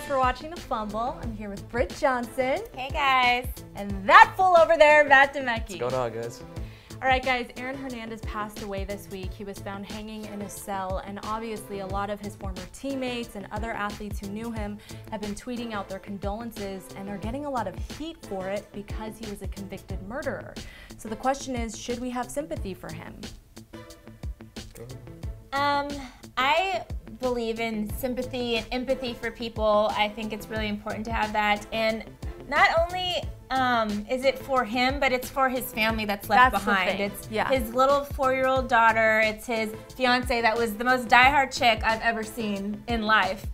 for watching the Fumble. I'm here with Britt Johnson. Hey guys. And that fool over there, Matt Demecki. What's going on, guys? All right, guys, Aaron Hernandez passed away this week. He was found hanging in his cell, and obviously a lot of his former teammates and other athletes who knew him have been tweeting out their condolences, and they're getting a lot of heat for it because he was a convicted murderer. So the question is, should we have sympathy for him? I believe in sympathy and empathy for people. I think it's really important to have that. And not only is it for him, but it's for his family that's left behind. It's his little 4-year-old daughter. It's his fiance that was the most diehard chick I've ever seen in life.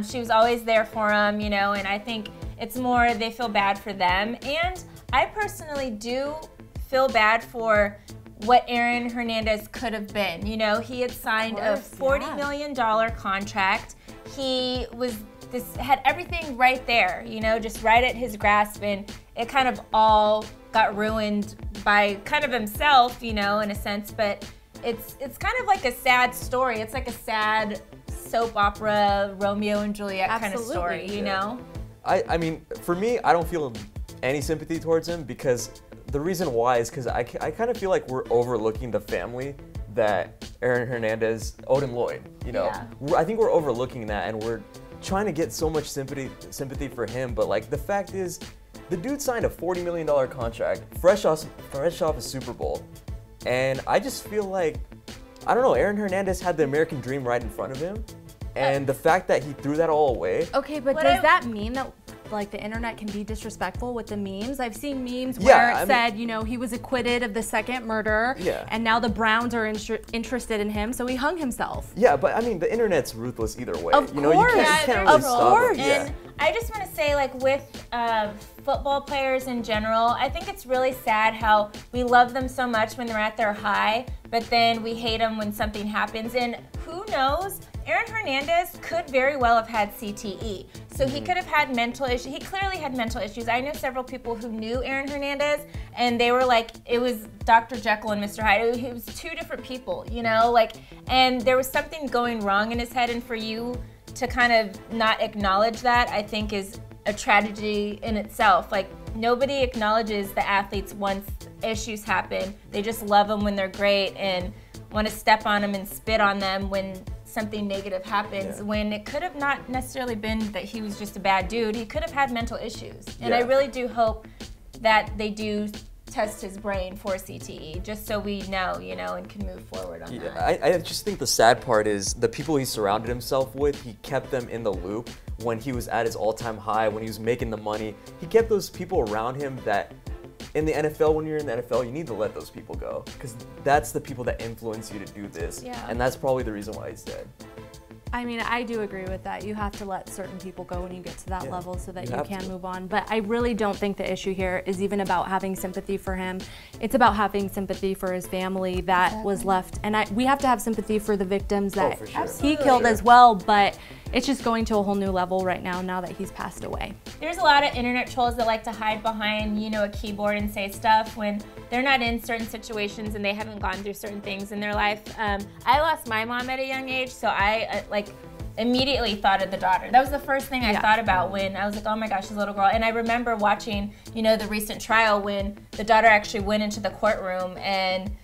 She was always there for him, you know, and I think it's more they feel bad for them. And I personally do feel bad for what Aaron Hernandez could have been. You know, he had signed a $40 million contract. He was had everything right there, you know, just right at his grasp, and it kind of all got ruined by kind of himself, you know, in a sense. But it's kind of like a sad story. It's like a sad soap opera, Romeo and Juliet kind of story, you know? I mean, for me, I don't feel any sympathy towards him, because the reason why is because I kind of feel like we're overlooking the family that Aaron Hernandez, Odin Lloyd, you know? Yeah. I think we're overlooking that, and we're trying to get so much sympathy for him, but like the fact is, the dude signed a $40 million contract, fresh off a Super Bowl, and I just feel like, I don't know, Aaron Hernandez had the American dream right in front of him, and the fact that he threw that all away. Okay, but does that mean that like the internet can be disrespectful with the memes? I've seen memes where it said, you know, he was acquitted of the second murder, and now the Browns are interested in him, so he hung himself. Yeah, but I mean, the internet's ruthless either way. Of you know, you can't really stop it. And I just want to say, like, with football players in general, I think it's really sad how we love them so much when they're at their high, but then we hate them when something happens. And who knows? Aaron Hernandez could very well have had CTE. So he could have had mental issues. He clearly had mental issues. I know several people who knew Aaron Hernandez, and they were like, it was Dr. Jekyll and Mr. Hyde. It was two different people, you know? Like, and there was something going wrong in his head, and for you to kind of not acknowledge that, I think is a tragedy in itself. Like, nobody acknowledges the athletes once issues happen. They just love them when they're great and want to step on them and spit on them when something negative happens, when it could have not necessarily been that he was just a bad dude. He could have had mental issues. And I really do hope that they do test his brain for CTE, just so we know, you know, and can move forward on that. I just think the sad part is the people he surrounded himself with, he kept them in the loop when he was at his all-time high, when he was making the money. He kept those people around him that in the NFL, when you're in the NFL, you need to let those people go, because that's the people that influence you to do this, and that's probably the reason why he's dead. I mean, I do agree with that. You have to let certain people go when you get to that level so that you can move on. But I really don't think the issue here is even about having sympathy for him. It's about having sympathy for his family that was left. And we have to have sympathy for the victims that he killed as well, but it's just going to a whole new level right now that he's passed away. There's a lot of internet trolls that like to hide behind, you know, a keyboard and say stuff when they're not in certain situations and they haven't gone through certain things in their life. I lost my mom at a young age, so I immediately thought of the daughter. That was the first thing I thought about when I was like, oh my gosh, this little girl. And I remember watching, you know, the recent trial when the daughter actually went into the courtroom, and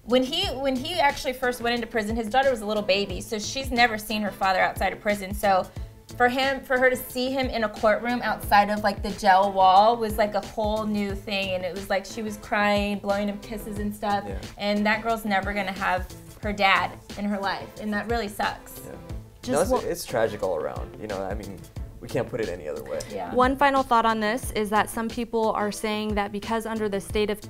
when he actually first went into prison, his daughter was a little baby, so she's never seen her father outside of prison. So for her to see him in a courtroom outside of like the jail wall was like a whole new thing, and it was like she was crying, blowing him kisses and stuff, and that girl's never gonna have her dad in her life, and that really sucks. It's tragic all around, you know, I mean, we can't put it any other way. One final thought on this is that some people are saying that because under the state of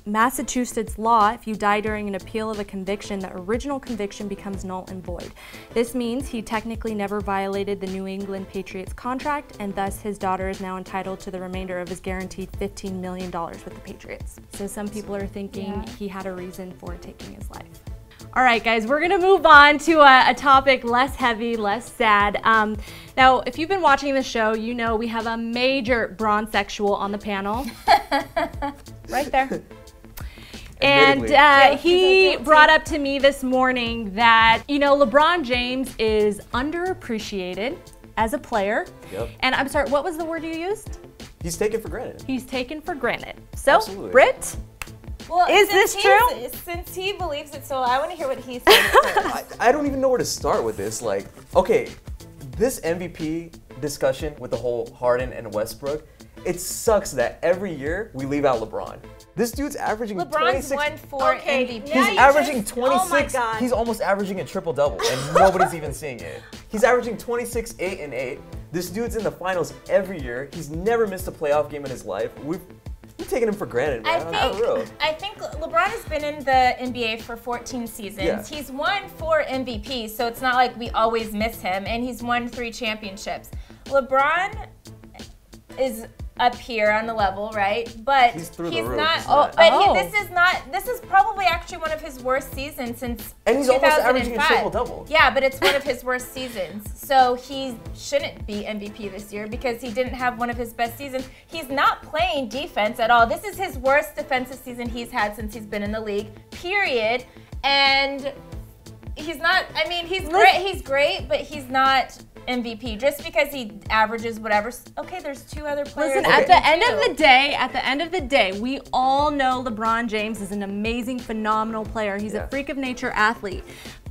Massachusetts law, if you die during an appeal of a conviction, the original conviction becomes null and void. This means he technically never violated the New England Patriots contract, and thus his daughter is now entitled to the remainder of his guaranteed $15 million with the Patriots. So some people are thinking he had a reason for taking his life. All right, guys, we're gonna move on to a topic less heavy, less sad. Now, if you've been watching the show, you know we have a major bronzexual on the panel. Right there. And he brought up to me this morning that, you know, LeBron James is underappreciated as a player. Yep. And I'm sorry, what was the word you used? He's taken for granted. He's taken for granted. So, Absolutely. Britt, Well, is this true? Since he believes it, so I want to hear what he says first. I don't even know where to start with this. Like, okay, this MVP discussion with the whole Harden and Westbrook, it sucks that every year we leave out LeBron. This dude's averaging LeBron's 26. won 4 MVP. He's averaging oh my 26. God. He's almost averaging a triple-double, and nobody's even seeing it. He's averaging 26, 8, and 8. This dude's in the finals every year. He's never missed a playoff game in his life. We've taken him for granted, man. I think LeBron has been in the NBA for 14 seasons. Yeah. He's won 4 MVPs, so it's not like we always miss him, and he's won 3 championships. LeBron is up here on the level, right? But he's through the roof. This is probably actually one of his worst seasons since and he's 2005. almost averaging a triple-double. Yeah, but it's one of his worst seasons. So he shouldn't be MVP this year because he didn't have one of his best seasons. He's not playing defense at all. This is his worst defensive season he's had since he's been in the league, period. And he's not, I mean, he's great, but he's not MVP just because he averages whatever. Okay, there's 2 other players. Listen, at the end of the day, we all know LeBron James is an amazing, phenomenal player. He's a freak of nature athlete.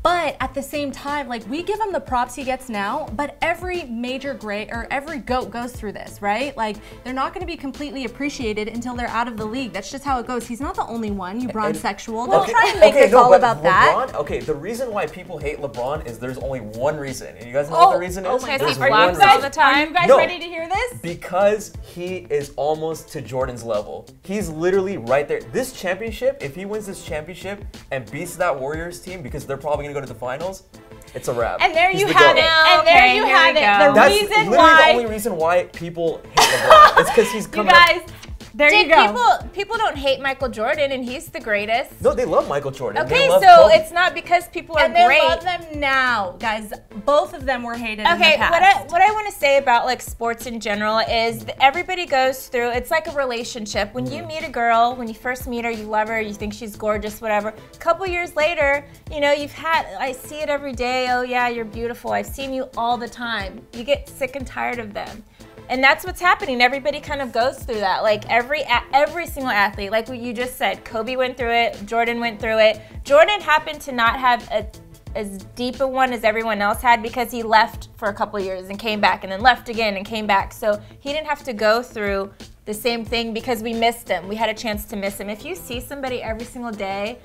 But at the same time, like, we give him the props he gets now, but every major great or every GOAT goes through this, right? Like, they're not going to be completely appreciated until they're out of the league. That's just how it goes. He's not the only one. You bronze-sexual. Don't try and make this all about that. Okay, the reason why people hate LeBron is there's only one reason. And you guys know what the reason is? Because he flops all the time. Are you guys ready to hear this? Because he is almost to Jordan's level. He's literally right there. This championship, if he wins this championship and beats that Warriors team, because they're probably going to go to the finals, it's a wrap. And there He's you the have GOAT. it. And there you have it. That's literally the only reason why people hate LeBron. It's because he's coming You guys, there you go. People don't hate Michael Jordan, and he's the greatest. No, they love Michael Jordan. Okay, they love so Kobe. it's not because people are And they great. love them now, guys. Both of them were hated in the Okay, past. what I want to say about like sports in general is that everybody goes through, it's like a relationship. When you meet a girl, when you first meet her, you love her, you think she's gorgeous, whatever. A couple years later, you know, I see it every day. Oh yeah, you're beautiful. I've seen you all the time. You get sick and tired of them. And that's what's happening. Everybody kind of goes through that. Like every single athlete, like what you just said, Kobe went through it, Jordan went through it. Jordan happened to not have as deep a one as everyone else had because he left for a couple years and came back and then left again and came back. So he didn't have to go through the same thing because we missed him. We had a chance to miss him. If you see somebody every single day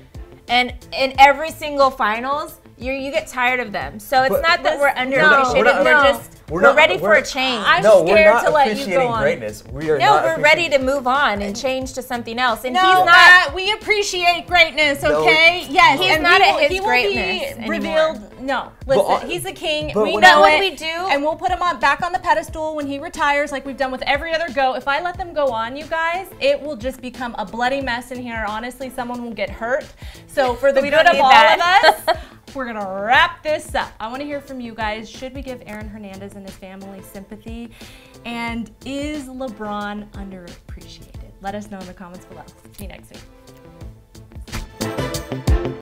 and in every single finals, you get tired of them. So it's not that we're underappreciated. We're ready for a change. I'm we're scared not to let you appreciating go on. greatness. We are No, not we're ready to move on and change to something else. And No, he's not. we appreciate greatness, okay? Yes, He's and not he at will, his he will greatness be anymore. revealed. No, listen, he's the king. but We when- know What it. we do? And we'll put him back on the pedestal when he retires, like we've done with every other GOAT. If I let them go on, you guys, it will just become a bloody mess in here. Honestly, someone will get hurt. So for the We good don't of need all that. of us, we're gonna wrap this up. I want to hear from you guys. Should we give Aaron Hernandez and his family sympathy? And is LeBron underappreciated? Let us know in the comments below. See you next week.